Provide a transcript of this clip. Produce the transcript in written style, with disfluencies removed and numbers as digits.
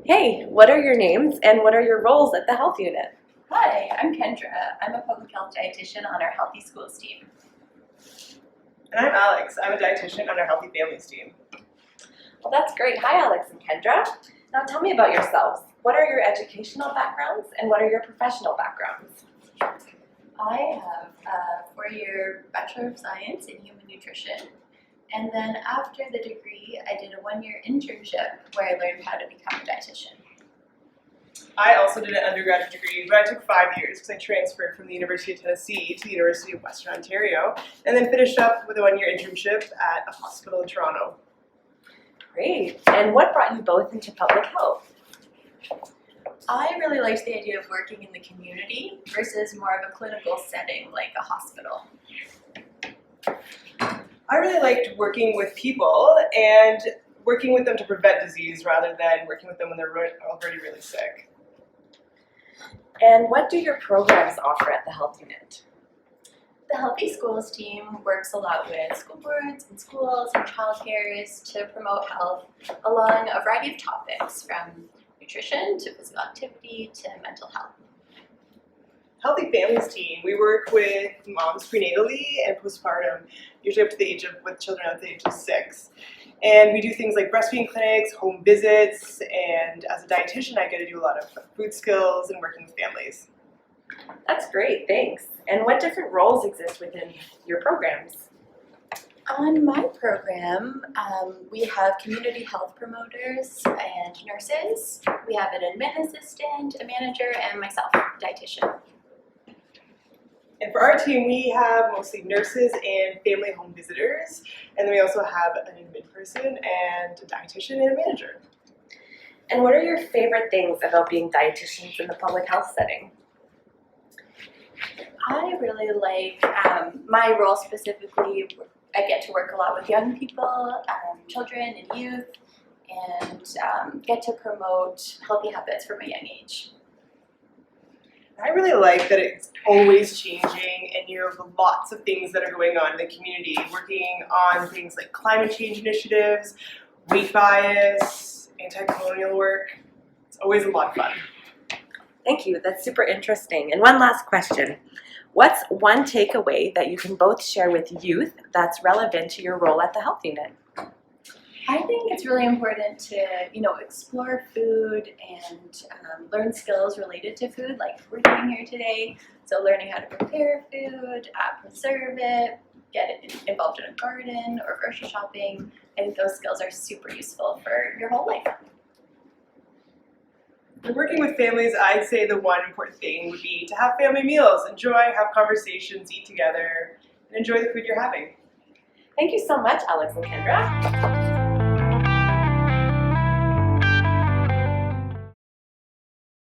Hey, what are your names and what are your roles at the health unit? Hi, I'm Kendra. I'm a public health dietitian on our Healthy Schools team. And I'm Alex. I'm a dietitian on our Healthy Families team. Well, that's great. Hi, Alex and Kendra. Now tell me about yourselves. What are your educational backgrounds and what are your professional backgrounds? I have a 4-year Bachelor of Science in Human Nutrition. And then after the degree, I did a 1-year internship where I learned how to become a dietitian. I also did an undergraduate degree, but I took 5 years because I transferred from the University of Tennessee to the University of Western Ontario, and then finished up with a 1-year internship at a hospital in Toronto. Great. And what brought you both into public health? I really liked the idea of working in the community versus more of a clinical setting like a hospital. I really liked working with people and working with them to prevent disease rather than working with them when they're already really sick. And what do your programs offer at the health unit? The Healthy Schools team works a lot with school boards and schools and childcares to promote health along a variety of topics from nutrition to physical activity to mental health. Healthy Families team, we work with moms prenatally and postpartum, usually up to the age of, with children up to the age of 6. And we do things like breastfeeding clinics, home visits, and as a dietitian I get to do a lot of food skills and working with families. That's great, thanks. And what different roles exist within your programs? On my program, we have community health promoters and nurses. We have an admin assistant, a manager, and myself, dietitian. And for our team, we have mostly nurses and family home visitors, and then we also have an admin person and a dietitian and a manager. And what are your favorite things about being dietitians in the public health setting? I really like my role specifically. I get to work a lot with young people, children and youth, and get to promote healthy habits from a young age. I really like that it's always changing and you have lots of things that are going on in the community, working on things like climate change initiatives, weight bias, anti-colonial work. It's always a lot of fun. Thank you, that's super interesting. And one last question. What's one takeaway that you can both share with youth that's relevant to your role at the health unit? I think it's really important to, explore food and learn skills related to food, like we're doing here today. So learning how to prepare food, preserve it, get it involved in a garden or grocery shopping. I think those skills are super useful for your whole life. When working with families, I'd say the one important thing would be to have family meals, enjoy, have conversations, eat together, and enjoy the food you're having. Thank you so much, Alex and Kendra.